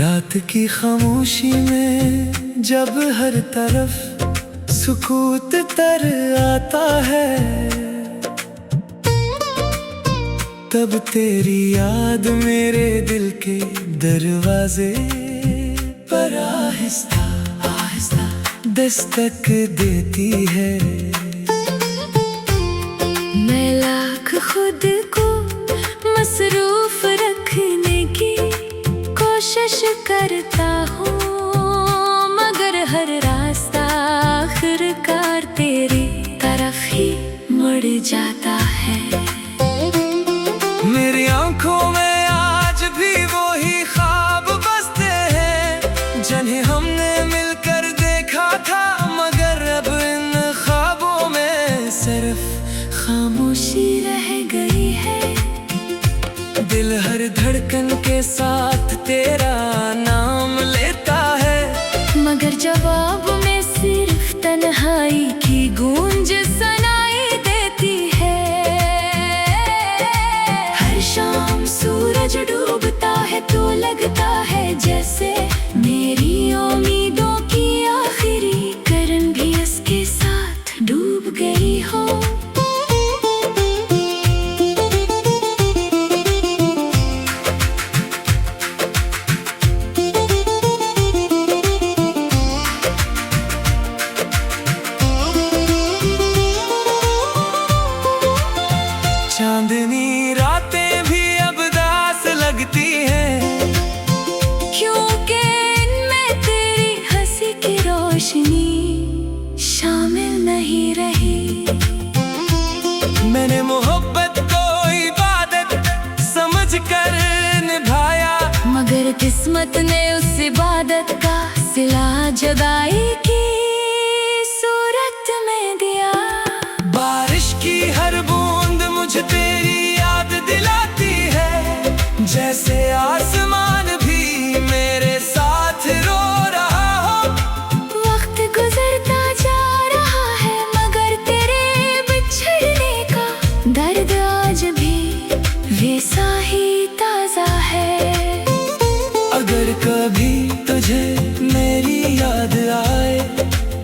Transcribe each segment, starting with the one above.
रात की खामोशी में जब हर तरफ सुकूत तर आता है, तब तेरी याद मेरे दिल के दरवाजे पर आहिस्ता आहिस्ता दस्तक देती है। मैं लाख खुद को मसरूफ रखने की कोशिश करता हूँ, मगर हर रास्ता आखिरकार तेरी तरफ ही मुड़ जाता है। मेरी आंखों में आज भी वही ख्वाब बसते हैं जिन्हें हमने मिलकर देखा था, मगर अब इन ख्वाबों में सिर्फ खामोशी रह गई है। दिल हर धड़कन के साथ तेरा नाम लेता है, मगर जवाब में सिर्फ तन्हाई की गूंज सुनाई देती है। हर शाम सूरज डूबता है तो लगता है जैसे मेरी उम्मीदों की आखिरी किरण भी इसके साथ डूब गई हो। चांदनी रातें भी अब दास लगती हैं, क्योंकि इनमें तेरी हंसी की रोशनी शामिल नहीं रही। मैंने मोहब्बत को इबादत समझकर निभाया, मगर किस्मत ने उस इबादत का सिला जुदाई की सूरत में दिया। बारिश की हर बूंद मुझे तेरी याद दिलाती है, जैसे आसमान भी मेरे साथ रो रहा हो। वक्त गुजरता जा रहा है मगर तेरे बिछड़ने का दर्द आज भी वैसा ही ताजा है। अगर कभी तुझे मेरी याद आए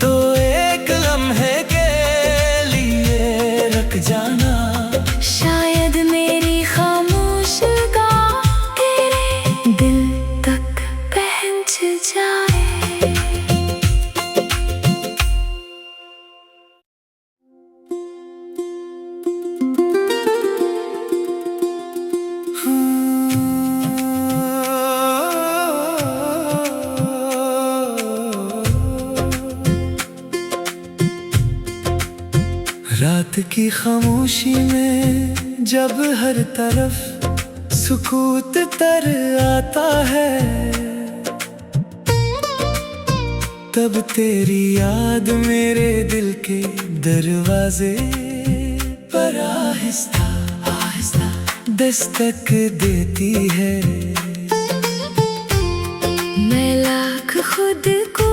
तो एक लम्हे के लिए रख जाना। शायद मेरी खामोश गाह तेरे दिल तक पहुंच जाए। रात की खामोशी में जब हर तरफ सुकूत तर आता है, तब तेरी याद मेरे दिल के दरवाजे पर आहिस्ता आहिस्ता दस्तक देती है। मैं लाख खुद को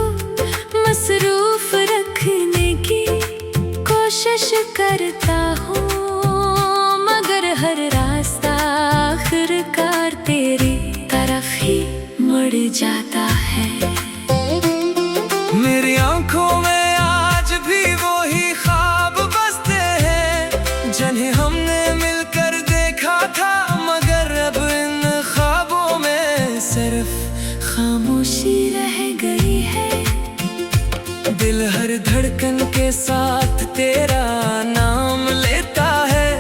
मसरूफ रखने की कोशिश करता हूँ, मगर हर रास्ता आखिरकार तेरी तरफ ही मुड़ जाता है। मेरी आंखों में आज भी वही ख्वाब बसते हैं जिन्हें हमने मिलकर देखा था, मगर अब इन ख्वाबों में सिर्फ खामोशी रह गई है। दिल हर धड़कन के साथ तेरा नाम लेता है,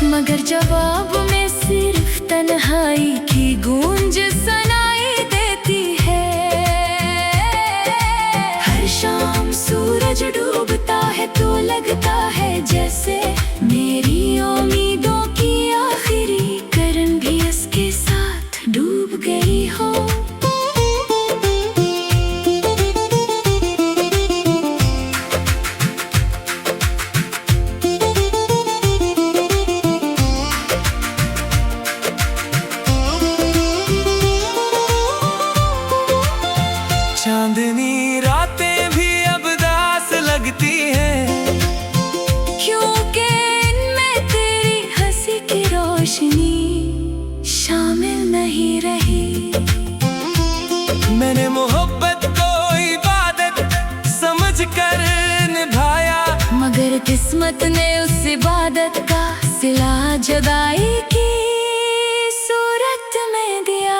मगर जवाब में सिर्फ तन्हाई की गूंज सुनाई देती है। हर शाम सूरज डूबता है तो लगता है जैसे मेरी उम्मीदों की आखिरी किरण भी इसके साथ डूब गई हो। चांदनी रातें भी अब दास लगती हैं, क्योंकि इनमें तेरी हंसी की रोशनी शामिल नहीं रही। किस्मत ने उस इबादत का सिला जुदाई की सूरत में दिया।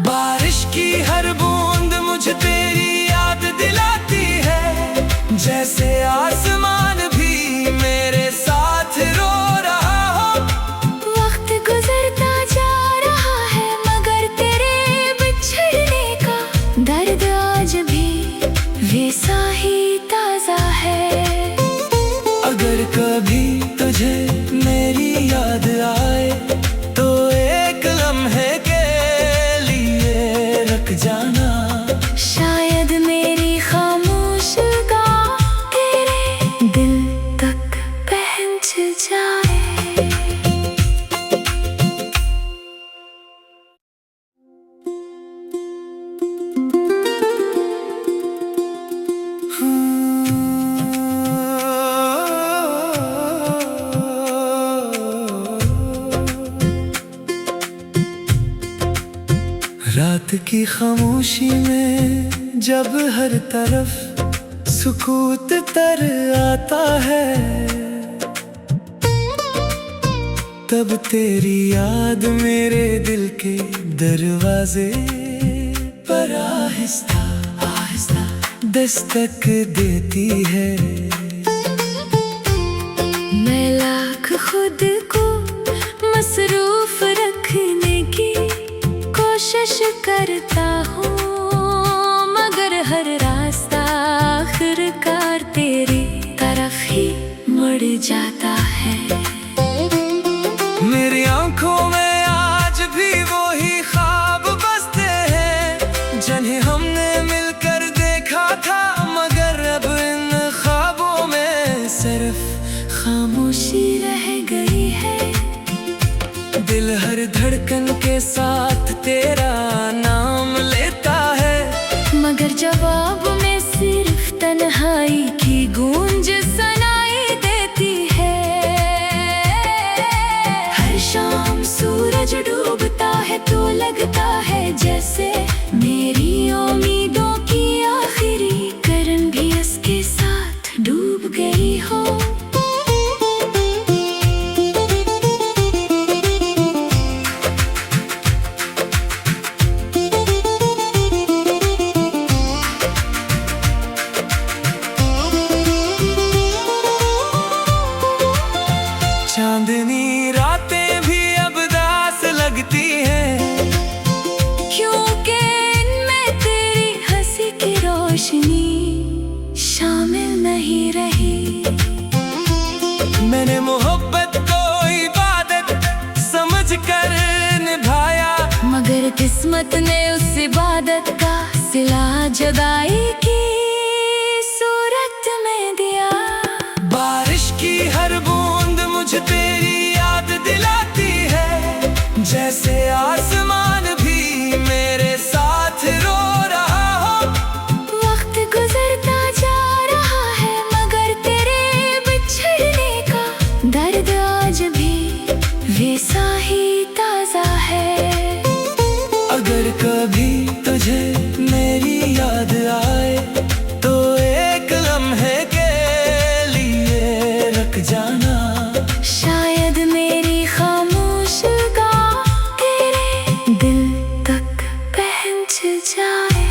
बारिश की हर बूंद मुझे तेरी याद दिलाती है, जैसे आसमान भी मेरे साथ रो रहा हो। वक्त गुजरता जा रहा है मगर तेरे बिछड़ने का दर्द आज भी वैसा ही ताजा है। अगर कभी तुझे मेरी याद आए तो एक लम्हे के लिए रख जाना। शायद मेरी खामोश गाह तेरे दिल तक पहुंच जाए। रात की खामोशी में जब हर तरफ सुकूत तर आता है, तब तेरी याद मेरे दिल के दरवाजे पर आहिस्ता आहिस्ता दस्तक देती है। मैं लाख खुद को मसरूफ रखने की कोशिश करता हूँ मगर हर रास्ता आखिरकार तेरी तरफ ही मुड़ जाता है। मेरी आंखों में आज भी वही ख्वाब बसते हैं जिन्हें हमने मिलकर देखा था, मगर अब इन ख्वाबों में सिर्फ खामोशी रह गई है। दिल हर धड़कन के साथ तेरा नाम लेता है, मगर जवाब में सिर्फ तन्हाई की गूंज सुनाई देती है। हर शाम सूरज डूबता है तो लगता है जैसे मेरी उम्मीदों की आखिरी किरण भी इसके साथ डूब गई हो। चांदनी रातें भी अब दास लगती हैं, क्योंकि इनमें तेरी हंसी की रोशनी शामिल नहीं रही। मैंने मोहब्बत को इबादत समझ कर निभाया, मगर किस्मत ने उस इबादत का सिला जुदाई की सूरत में दिया। बारिश की हर बूंद मुझे तेरी याद दिलाती है, जैसे आसमान भी मेरे साथ रो रहा हो। वक्त गुजरता जा रहा है मगर तेरे बिछड़ने का दर्द आज भी वैसा ही ताजा है। अगर कभी तुझे मेरी याद आए तो एक लम्हे के लिए रख जाना। शायद मेरी खामोश गाह तेरे दिल तक पहुंच जाए।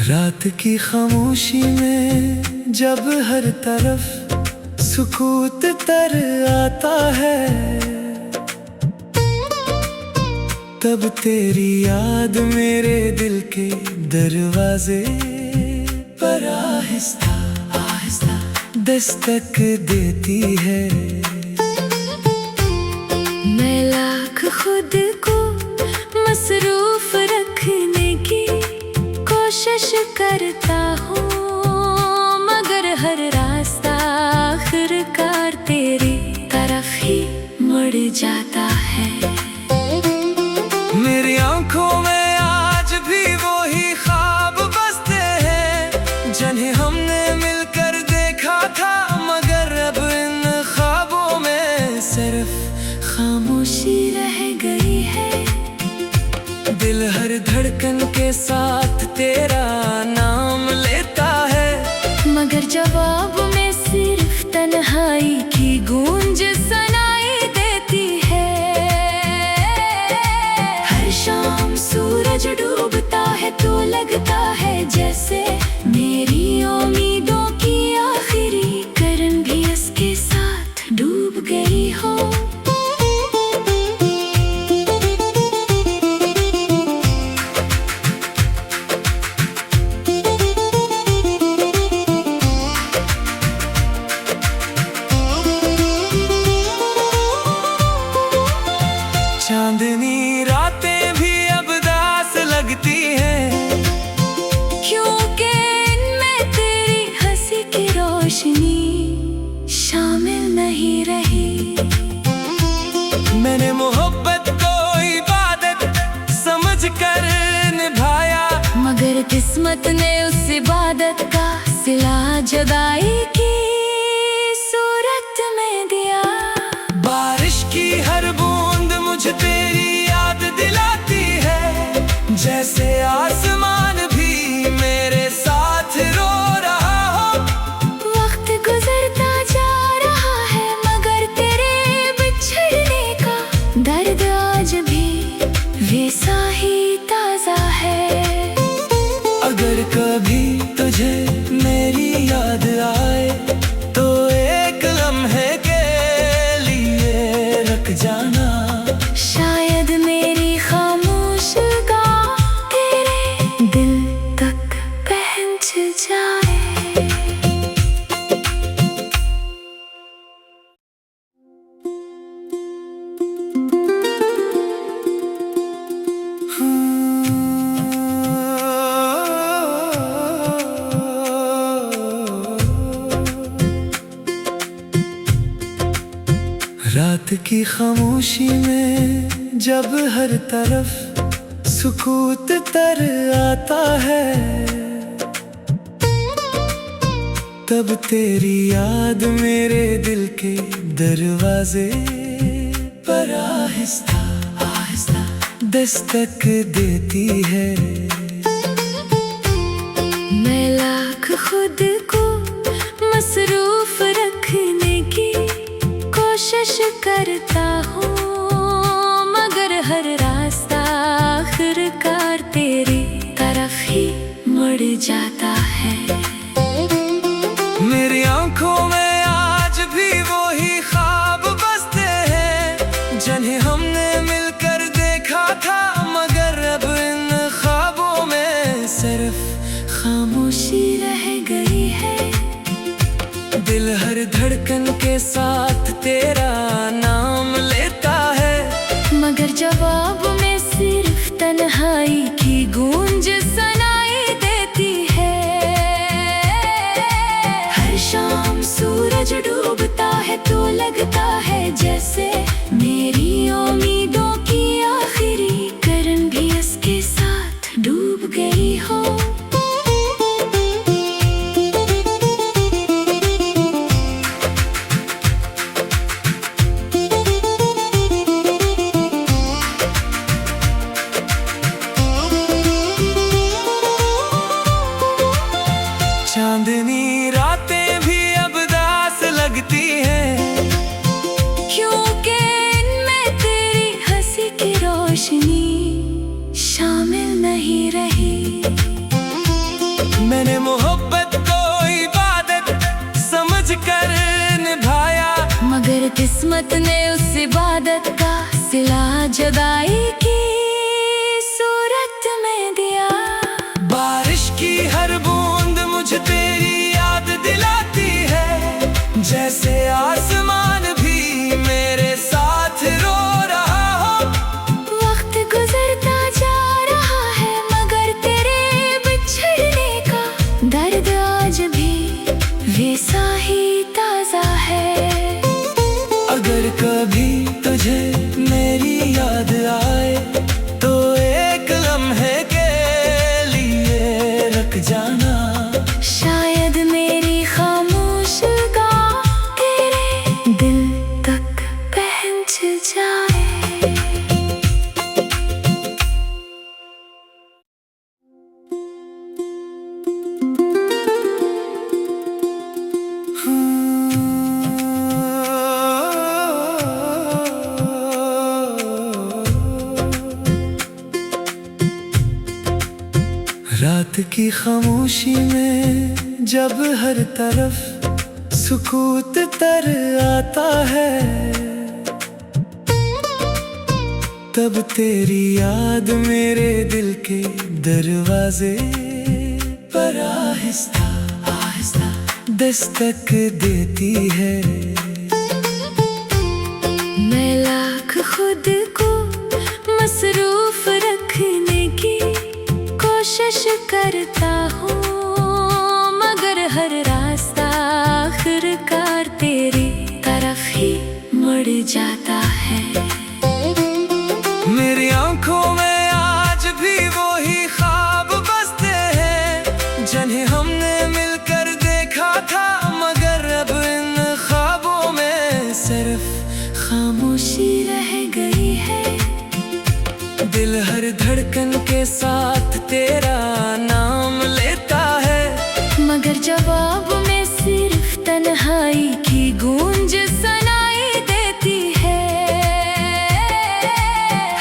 रात की खामोशी में जब हर तरफ सुकूत तर आता है, तब तेरी याद मेरे दिल के दरवाजे पर आहिस्ता आहिस्ता दस्तक देती है। मैं लाख खुद को मसरूफ रखने की कोशिश करता हूँ मगर हर रास्ता आखिरकार तेरी तरफ ही मुड़ जाता है। मेरी आंखों में आज भी वही ख्वाब बसते हैं खामोशी रह गई है। दिल हर धड़कन के साथ तेरा नाम लेता है, मगर जवाब में सिर्फ तन्हाई की गूंज सुनाई देती है। हर शाम सूरज डूबता है तो लगता है जैसे मेरी उम्मीदों की आखिरी किरण भी इसके साथ डूब गई हो। चांदनी रातें भी अब दास लगती हैं, क्योंकि इनमें तेरी हंसी की रोशनी शामिल नहीं रही। मैंने मोहब्बत को इबादत समझ कर निभाया, मगर किस्मत ने उस इबादत का सिला जुदाई की सूरत में दिया। बारिश की हर बूंद मुझे तेरी याद दिलाती है, जैसे आसमान भी मेरे साथ रो रहा हो। वक्त गुजरता जा रहा है मगर तेरे बिछड़ने का दर्द आज भी वैसा ही ताजा है। अगर कभी तुझे मेरी याद आए तो एक लम्हे के लिए रख जाना। शायद मेरी खामोश गाह तेरे दिल तक पहुंच जाए। रात की खामोशी में जब हर तरफ सुकूत तर आता है, तब तेरी याद मेरे दिल के दरवाजे पर आहिस्ता आहिस्ता दस्तक देती है। मैं लाख खुद को मसरूफ रखने की कोशिश करता हूँ, मगर हर रास्ता आखिरकार तेरी तरफ ही मुड़ जाता है। मेरी आंखों में आज भी वही ख्वाब बसते हैं, जिन्हें हमने मिलकर देखा था, मगर अब इन ख्वाबों में सिर्फ खामोशी रह गई है। दिल हर धड़कन के साथ तेरा नाम लेता है, मगर जवाब में सिर्फ तन्हाई की गूंज सुनाई देती है। हर शाम सूरज डूबता है तो लगता है जैसे मेरी उम्मीदों की आखिरी किरण भी इसके साथ डूब गई हो। चांदनी रातें भी अब दास लगती हैं, क्योंकि इनमें तेरी हंसी की रोशनी शामिल नहीं रही। मैंने मोहब्बत को इबादत समझ कर निभाया, मगर किस्मत ने उस इबादत का सिला जुदाई की सूरत में दिया। बारिश की हर बूंद मुझे तेरी याद दिलाती है, जैसे आसमान भी मेरे साथ रो रहा हो। वक्त गुजरता जा रहा है मगर तेरे बिछड़ने का दर्द आज भी वैसा ही ताजा है। अगर कभी तुझे मेरी याद आए तो एक लम्हे के लिए रख जाना। शायद मेरी खामोश गाह तेरे दिल तक पहुंच जाए। रात की खामोशी में जब हर तरफ सुकूत तर आता है, तब तेरी याद मेरे दिल के दरवाजे पर आहिस्ता आहिस्ता दस्तक देती है। मैं लाख खुद को मसरूफ रखने की कोशिश करता हूँ, मगर हर रास्ता आखिरकार तेरी तरफ ही मुड़ जाता है। मेरी आंखों में आज भी वही ख्वाब बसते हैं जिन्हें हमने मिलकर देखा था, मगर अब इन ख्वाबों में सिर्फ खामोशी रह गई है। दिल हर धड़कन के साथ तेरा नाम लेता है, मगर जवाब में सिर्फ तन्हाई की गूंज सुनाई देती है।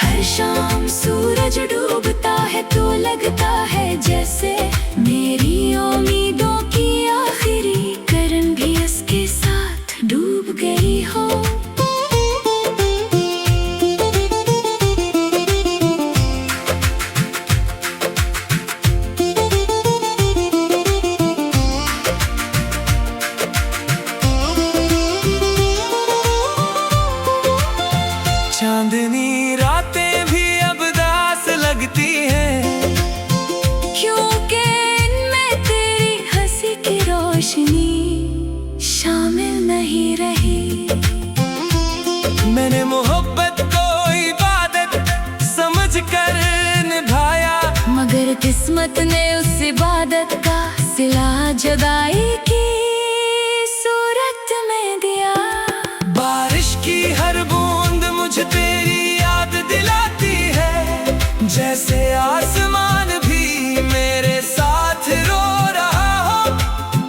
हर शाम सूरज डूबता है तो लगता है जैसे मेरी उम्मीदों की आखिरी किरण भी इसके साथ डूब गई हो। चांदनी रातें भी अब दास लगती हैं, क्योंकि इनमें तेरी हंसी की रोशनी शामिल नहीं रही। मैंने मोहब्बत को इबादत समझकर निभाया, मगर किस्मत ने उस इबादत का सिला जुदाई की सूरत में दिया। बारिश की हर बूंद मुझे तेरी याद दिलाती है, जैसे आसमान भी मेरे साथ रो रहा हो।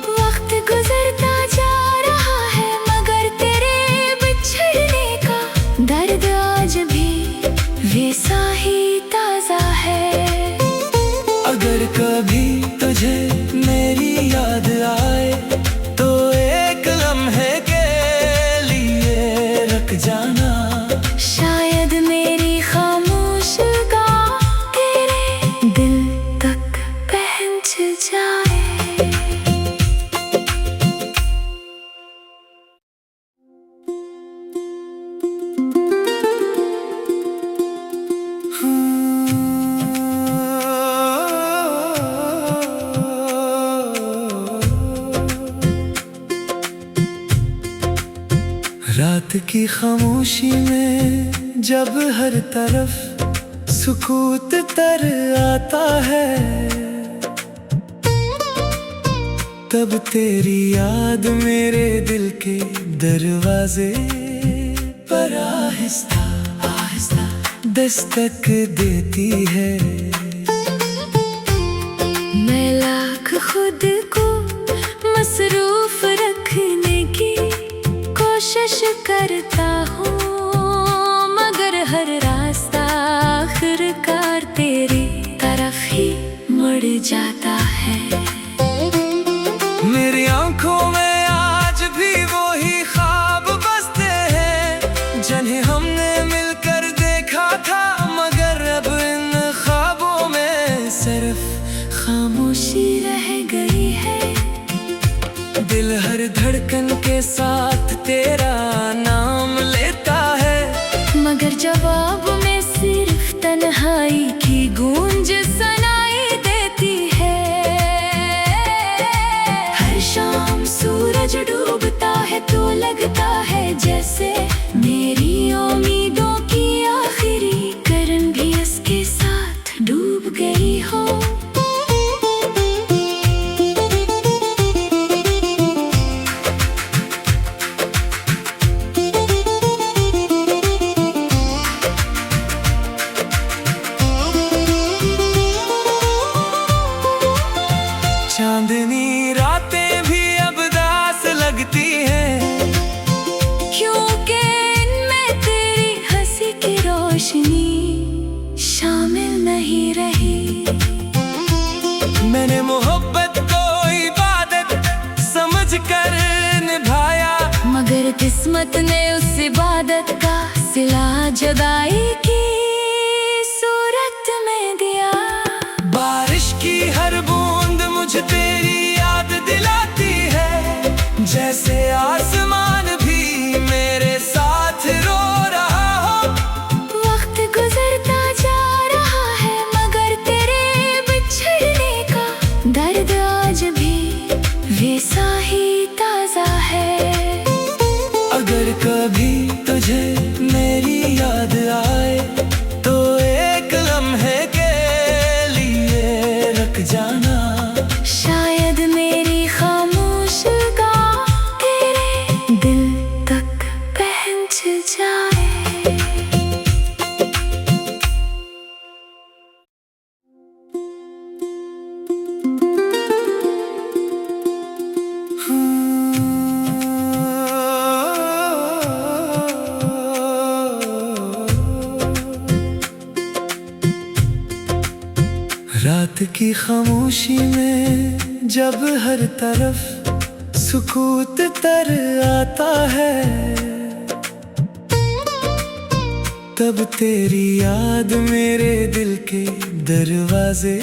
वक्त गुजरता जा रहा है, मगर तेरे बिछड़ने का दर्द आज भी वैसा ही ताजा है। अगर कभी तुझे मेरी याद आए तो एक लम्हे के लिए रख जाना। शायद मेरी खामोश गाह तेरे दिल तक पहुंच जाए। रात की खामोशी में जब हर तरफ सुकूत तर आता है, तब तेरी याद मेरे दिल के दरवाजे पर आहिस्ता आहिस्ता दस्तक देती है। मैं लाख खुद को मसरूफ रखने की कोशिश करता हूँ, मगर हर रास्ता आखिरकार तेरी तरफ ही मुड़ जाता है। मेरी आंखों में आज भी वही ख्वाब बसते हैं जिन्हें हमने मिलकर देखा था, मगर अब इन ख्वाबों में सिर्फ खामोशी रह गई है। दिल हर धड़कन के साथ तेरा नाम लेता है, मगर जवाब में सिर्फ तन्हाई की गूंज सुनाई देती है। हर शाम सूरज डूबता है तो लगता है जैसे मेरी उम्मीदों की आखिरी किरण भी इसके साथ डूब गई हो। रोशनी शामिल नहीं रही। मैंने मोहब्बत को इबादत समझ कर निभाया, मगर किस्मत ने उस इबादत का सिला जुदाई की सूरत में दिया। बारिश की हर बूंद मुझे तेरी याद दिलाती है, जैसे आसमान भी मेरे साथ रो रहा हो। वक्त गुजरता जा रहा है मगर तेरे बिछड़ने का दर्द आज भी वैसा ही ताजा है। अगर कभी तुझे मेरी याद आए तो एक लम्हे के लिए रख जाना। शायद मेरी खामोश गाह तेरे दिल तक पहुंच जाए। रात की खामोशी में जब हर तरफ सुकूत तर आता है, तब तेरी याद मेरे दिल के दरवाजे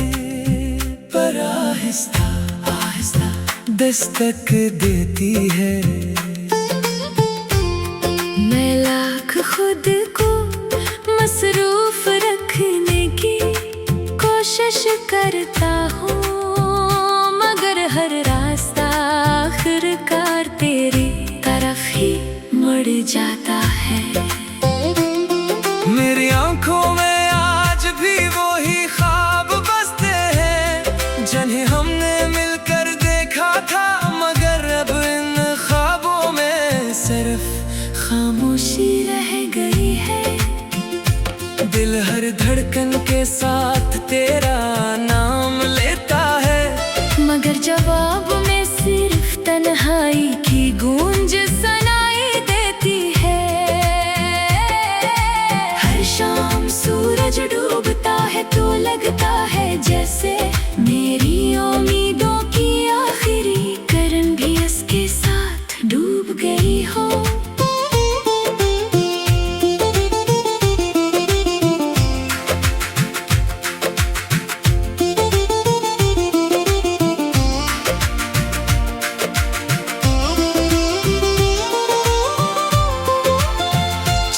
पर आहिस्ता आहिस्ता दस्तक देती है। मैं लाख खुद को मसरूफ रखने की कोशिश करता हूँ, मगर हर रास्ता आखिरकार तेरी तरफ ही मुड़ जाता है। मेरी आंखों में आज भी वही ख्वाब बसते हैं, जिन्हें हमने मिलकर देखा था, मगर अब इन ख्वाबों में सिर्फ खामोशी रह गई है। दिल हर धड़कन के साथ तेरा नाम लेता है, मगर जवाब में सिर्फ तन्हाई की गूंज सुनाई देती है। हर शाम सूरज डूबता है तो लगता है जैसे मेरी उम्मीदों की आखिरी किरण भी इसके साथ डूब गई हो।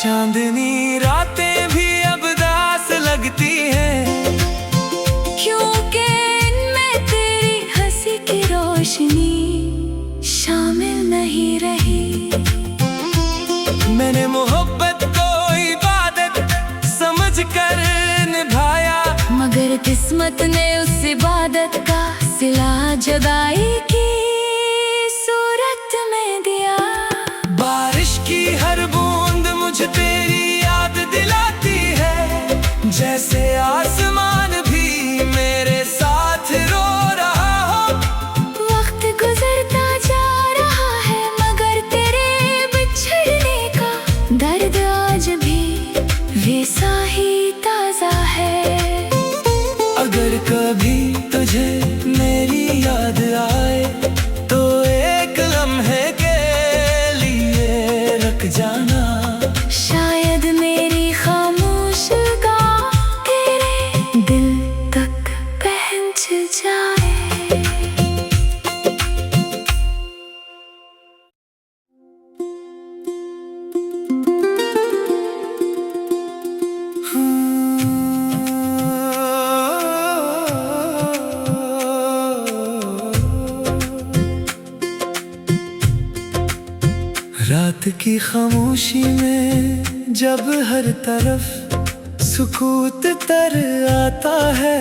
चांदनी रातें भी अब दास लगती हैं, क्योंकि इनमें तेरी हंसी की रोशनी शामिल नहीं रही। मैंने मोहब्बत को इबादत समझ कर निभाया, मगर किस्मत ने उस इबादत का सिला जुदाई की सूरत में दिया। बारिश की हर बूंद मुझे तेरी याद दिलाती है, जैसे आसमान भी मेरे साथ रो रहा हो। वक्त गुजरता जा रहा है मगर तेरे बिछड़ने का दर्द आज भी वैसा ही ताजा है। अगर कभी तुझे मेरी याद आए तो एक लम्हे के लिए रख जाना। शायद मेरी खामोश गाह तेरे दिल तक पहुंच जाए। रात की खामोशी में जब हर तरफ सुकूत तर आता है,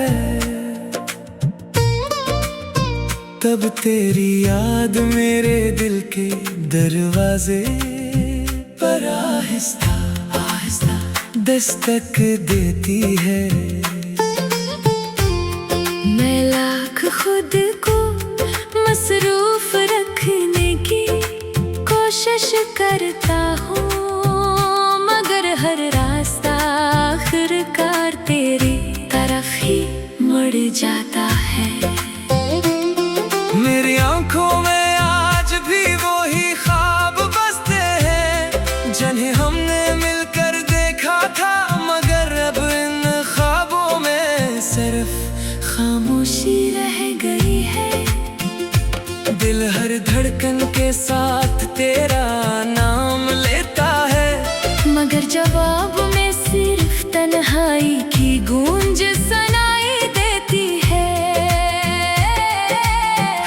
तब तेरी याद मेरे दिल के दरवाजे पर आहिस्ता आहिस्ता दस्तक देती है। मैं लाख खुद को मसरूफ रखने की कोशिश करता हूँ, मगर हर रास्ता जाता है। मेरी आंखों में आज भी वही ख्वाब बसते हैं जिन्हें हमने मिलकर देखा था, मगर अब इन ख्वाबों में सिर्फ खामोशी रह गई है। दिल हर धड़कन के साथ तेरा नाम लेता है, मगर जवाब में सिर्फ तन्हाई की गूंज सुनाई देती है।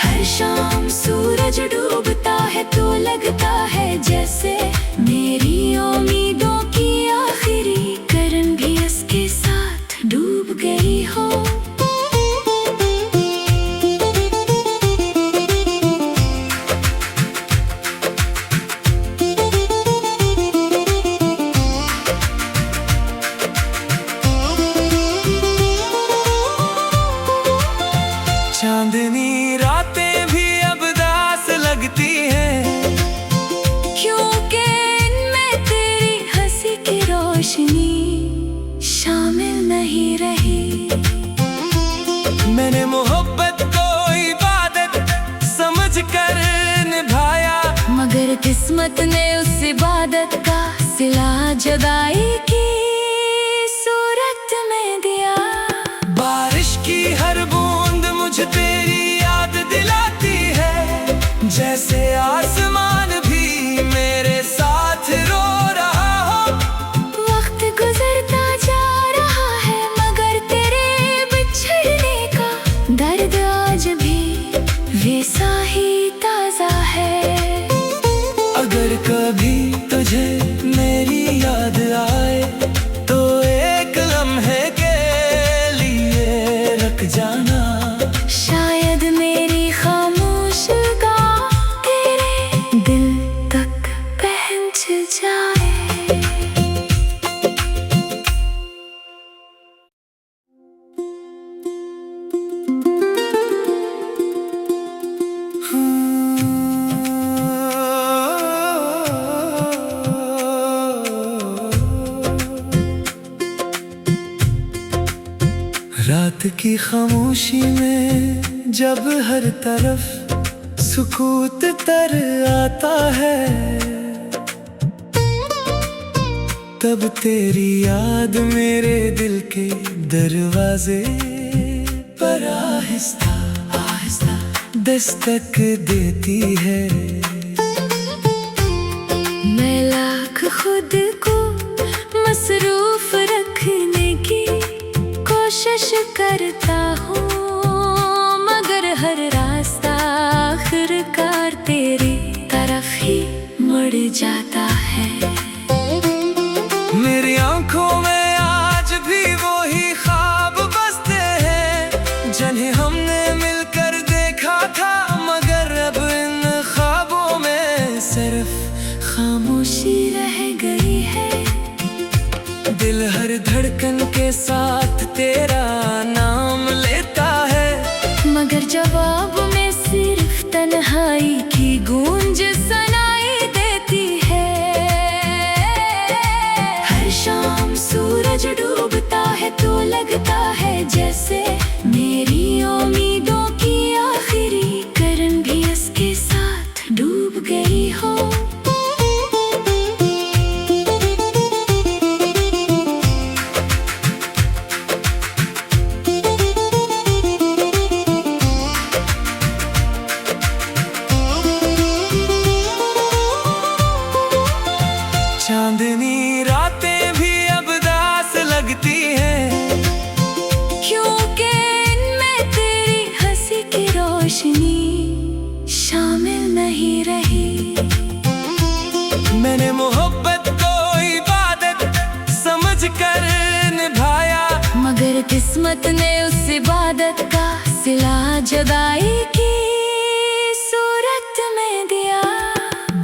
हर शाम सूरज डूबता है तो लगता है जैसे मेरी उम्मीदों की आखिरी किरण भी इसके साथ डूब गई हो। चांदनी रातें भी अब दास लगती हैं, क्योंकि इनमें तेरी हंसी की रोशनी शामिल नहीं रही। मैंने मोहब्बत को इबादत समझकर निभाया, मगर किस्मत ने उस इबादत का सिला जुदाई की सूरत में दिया। बारिश की हर बूंद मुझे तेरी याद दिलाती है, जैसे आसमान भी मेरे साथ रो रहा हो। वक्त गुजरता जा रहा है मगर तेरे बिछड़ने का दर्द आज भी वैसा ही ताजा है। अगर कभी तुझे मेरी याद आए तो एक लम्हे के लिए रख जाना। शायद मेरी खामोश गाह तेरे दिल तक पहुंच जाए। रात की खामोशी में जब हर तरफ सुकूत तर आता है, तब तेरी याद मेरे दिल के दरवाजे पर आहिस्ता आहिस्ता दस्तक देती है। मैं लाख खुद को मसरूफ रखने की कोशिश करता हूँ, मगर हर रास्ता आखिरकार तेरी तरफ ही मुड़ जाता है। मेरी आंखों में आज भी वही ख्वाब बसते हैं जिन्हें हमने मिलकर देखा था, मगर अब इन ख्वाबों में सिर्फ खामोशी रह गई है। दिल हर धड़कन के साथ तेरा नाम लेता है, मगर जवाब में सिर्फ तन्हाई की गूंज सुनाई देती है। हर शाम सूरज डूबता है तो लगता है जैसे मेरी उम्मीदों की आखिरी किरण भी इसके साथ डूब गई हो। चांदनी रातें भी अब दास लगती हैं, क्योंकि इनमें तेरी हंसी की रोशनी शामिल नहीं रही। मैंने मोहब्बत को इबादत समझकर निभाया, मगर किस्मत ने उस इबादत का सिला जुदाई की सूरत में दिया।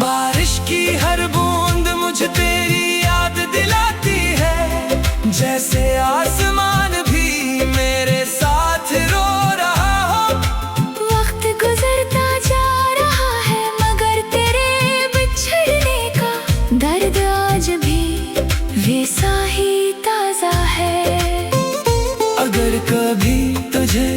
बारिश की हर बूंद मुझे तेरी याद दिलाती है, जैसे आसमान भी मेरे साथ रो रहा हो। वक्त गुजरता जा रहा है मगर तेरे बिछड़ने का दर्द आज भी वैसा ही ताजा है। अगर कभी तुझे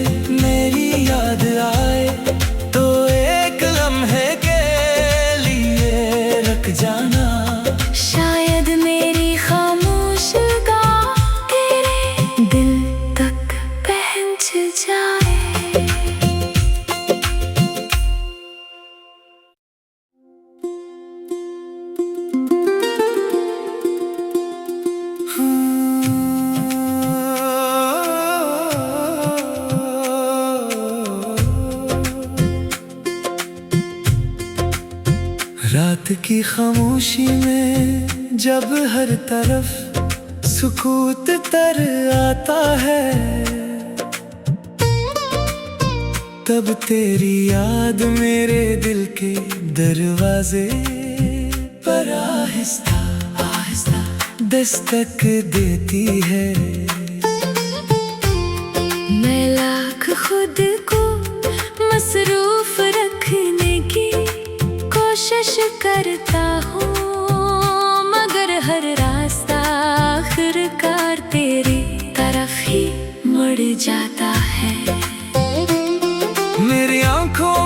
की खामोशी में जब हर तरफ सुकूत तर आता है, तब तेरी याद मेरे दिल के दरवाजे पर आहिस्ता आहिस्ता दस्तक देती है। मैं लाख खुद को मसरूफ रखने की कोशिश करता हूँ, मगर हर रास्ता आखिरकार तेरी तरफ ही मुड़ जाता है। मेरी आंखों